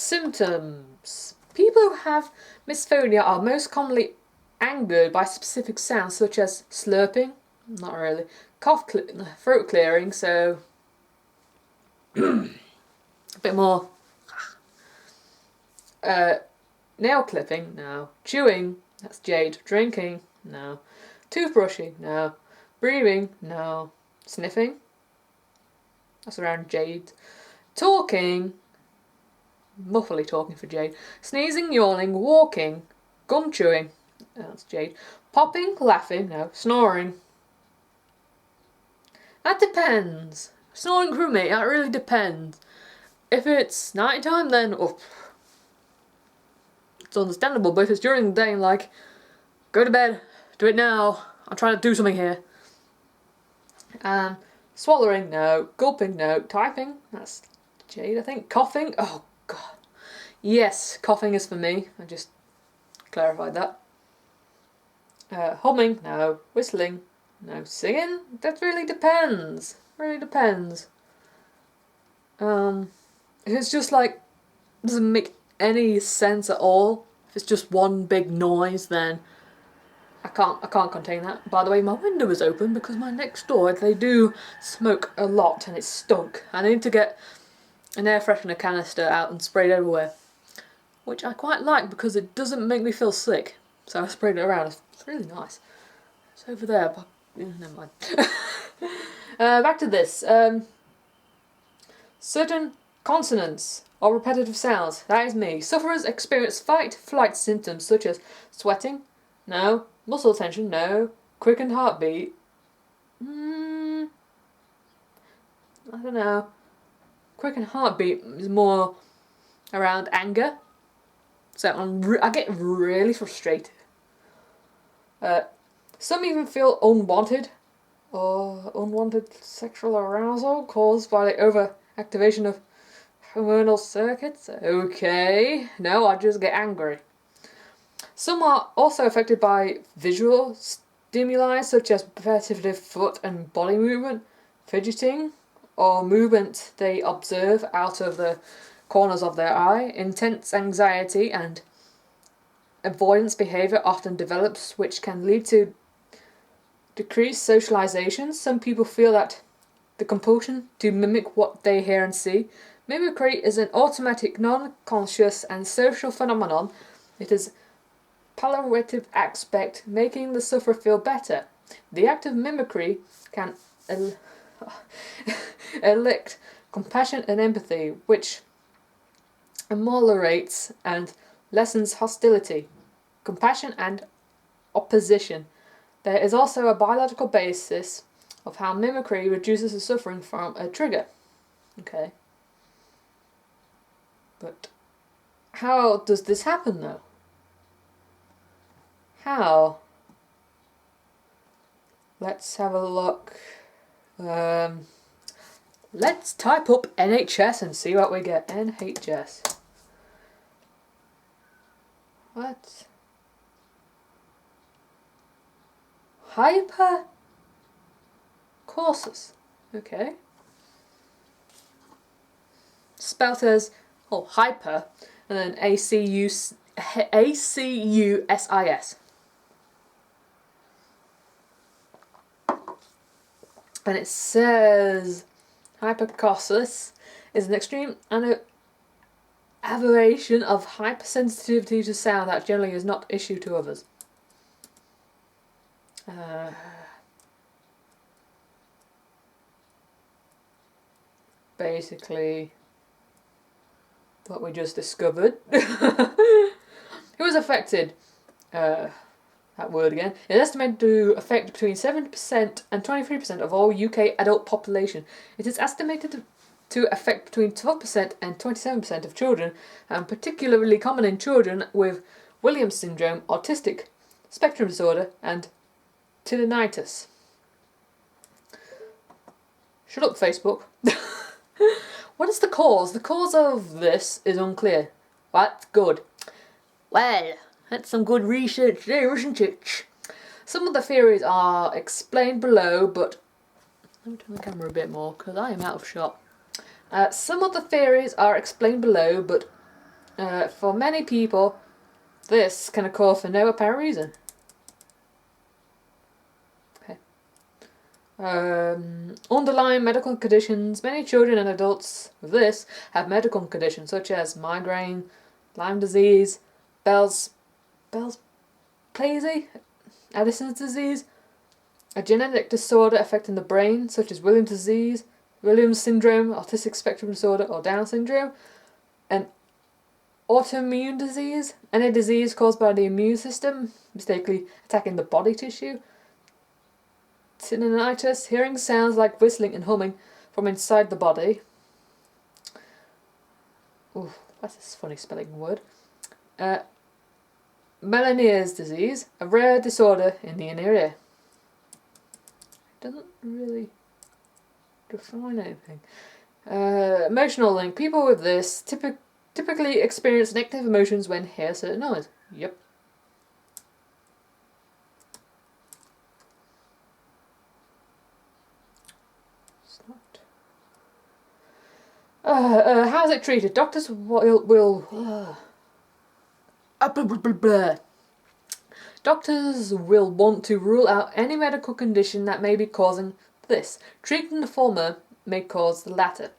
Symptoms. People who have misophonia are most commonly angered by specific sounds such as slurping, not really, throat clearing, so a bit more. Nail clipping, no. Chewing, that's Jade. Drinking, no. Toothbrushing, no. Breathing, no. Sniffing, that's around Jade. Talking, muffly talking for Jade. Sneezing, yawning, walking, gum chewing, that's Jade. Popping, laughing, no. Snoring. That depends. Snoring for me, that really depends. If it's night time, then it's understandable, but if it's during the day, like, go to bed, do it now, I'm trying to do something here. Swallowing, no. Gulping, no. Typing, that's Jade, I think. Coughing, oh god. Yes, coughing is for me, I just clarified that. Humming, no. Whistling, no. Singing, that really depends. Really depends. If it's just like, doesn't make any sense at all, if it's just one big noise, then I can't contain that. By the way, my window is open because my next door, they do smoke a lot and it stunk. I need to get an air freshener canister out and spray it everywhere, which I quite like because it doesn't make me feel sick. So I sprayed it around. It's really nice. It's over there, but never mind. Back to this. Certain consonants or repetitive sounds. That is me. Sufferers experience fight-flight symptoms such as sweating, no. Muscle tension, no. Quickened heartbeat, I don't know. Quickened heartbeat is more around anger. So I get really frustrated. Some even feel unwanted or unwanted sexual arousal caused by the overactivation of hormonal circuits. Okay, no, I just get angry. Some are also affected by visual stimuli such as repetitive foot and body movement, fidgeting, or movement they observe out of the corners of their eye. Intense anxiety and avoidance behaviour often develops, which can lead to decreased socialization. Some people feel that the compulsion to mimic what they hear and see. Mimicry is an automatic, non-conscious and social phenomenon. It is palliative aspect, making the sufferer feel better. The act of mimicry can elicit compassion and empathy, which ameliorates and lessens hostility, compassion and opposition. There is also a biological basis of how mimicry reduces the suffering from a trigger. Okay. But how does this happen though? How? Let's have a look. Let's type up NHS and see what we get. NHS. What? Hypercourses. Okay. Spelt as hyper and then ACUSIS. And it says hypercourses is an extreme aberration of hypersensitivity to sound that generally is not issue to others. Basically what we just discovered. Who was affected? That word again. It is estimated to affect between 70% and 23% of all UK adult population. It is estimated to affect between 12% and 27% of children, and particularly common in children with Williams syndrome, autistic spectrum disorder, and tinnitus. Shut up, Facebook. What is the cause? The cause of this is unclear. That's good. Well, that's some good research there, isn't it? Some of the theories are explained below, but let me turn the camera a bit more because I am out of shot. Some of the theories are explained below, but For many people, this can occur for no apparent reason. Okay. Underlying medical conditions. Many children and adults with this have medical conditions such as migraine, Lyme disease, Bell's palsy, Addison's disease, a genetic disorder affecting the brain such as Williams disease, Williams syndrome, autistic spectrum disorder, or Down syndrome, an autoimmune disease, any disease caused by the immune system mistakenly attacking the body tissue, tinnitus, hearing sounds like whistling and humming from inside the body. Ooh, that's a funny spelling word. Meniere's disease, a rare disorder in the inner ear. It doesn't really define anything. Emotional link. People with this typically experience negative emotions when hear certain noise. Yep. It's not. How is it treated? Doctors will Doctors will want to rule out any medical condition that may be causing this. Treating the former may cause the latter.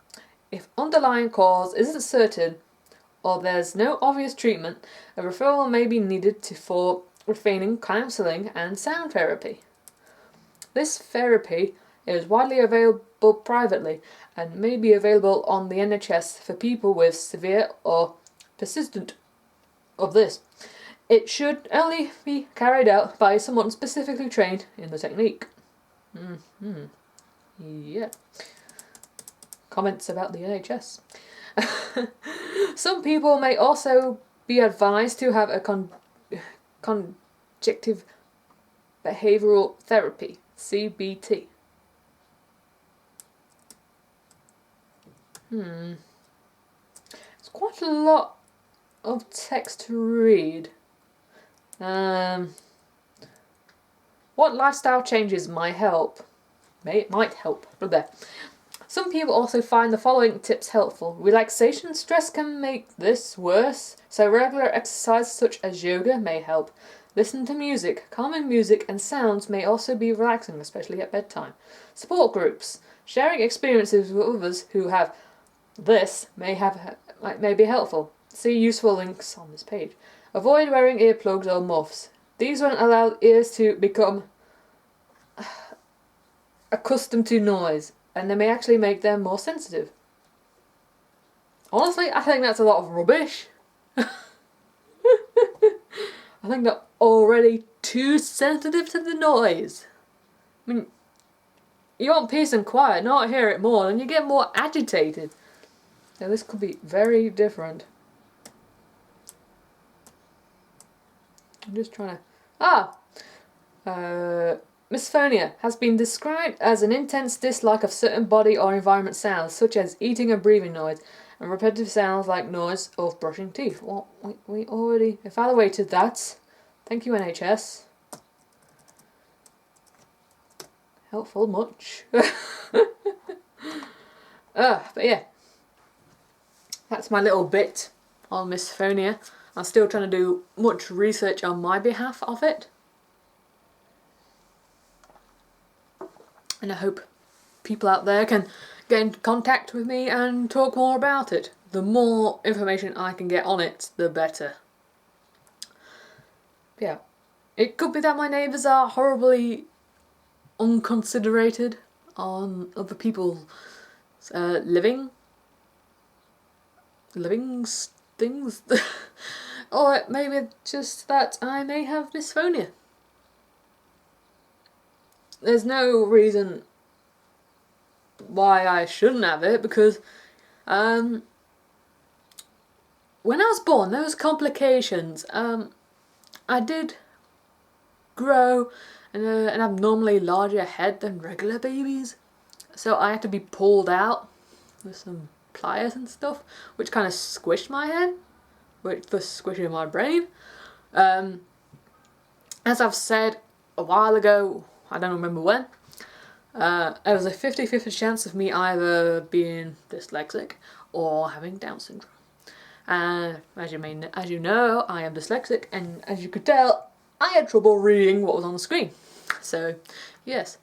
If underlying cause isn't certain or there's no obvious treatment, a referral may be needed for refining, counselling and sound therapy. This therapy is widely available privately and may be available on the NHS for people with severe or persistent of this. It should only be carried out by someone specifically trained in the technique. Yeah. Comments about the NHS. Some people may also be advised to have a conjunctive behavioural therapy, CBT. It's quite a lot of text to read. What lifestyle changes might help? Might help. Some people also find the following tips helpful. Relaxation stress can make this worse, so regular exercise such as yoga may help. Listen to music. Calming music and sounds may also be relaxing, especially at bedtime. Support groups. Sharing experiences with others who have this may be helpful. See useful links on this page. Avoid wearing earplugs or muffs. These won't allow ears to become accustomed to noise, and they may actually make them more sensitive. Honestly, I think that's a lot of rubbish. I think they're already too sensitive to the noise. I mean, you want peace and quiet, not hear it more, and you get more agitated. Now this could be very different. I'm just trying to... Misophonia has been described as an intense dislike of certain body or environment sounds, such as eating and breathing noise, and repetitive sounds like noise of brushing teeth. Well, we already evaluated that. Thank you, NHS. Helpful much. But yeah. That's my little bit on misophonia. I'm still trying to do much research on my behalf of it. And I hope people out there can get in contact with me and talk more about it. The more information I can get on it, the better. Yeah. It could be that my neighbours are horribly unconsiderated on other people's living things. Or maybe just that I may have misophonia. There's no reason why I shouldn't have it, because when I was born, those complications, I did grow an abnormally larger head than regular babies, so I had to be pulled out with some pliers and stuff, which kind of squished my head, which was squishing my brain. As I've said a while ago, I don't remember when, there was a 50-50 chance of me either being dyslexic or having Down syndrome. And as you know, I am dyslexic, and as you could tell, I had trouble reading what was on the screen. So, yes.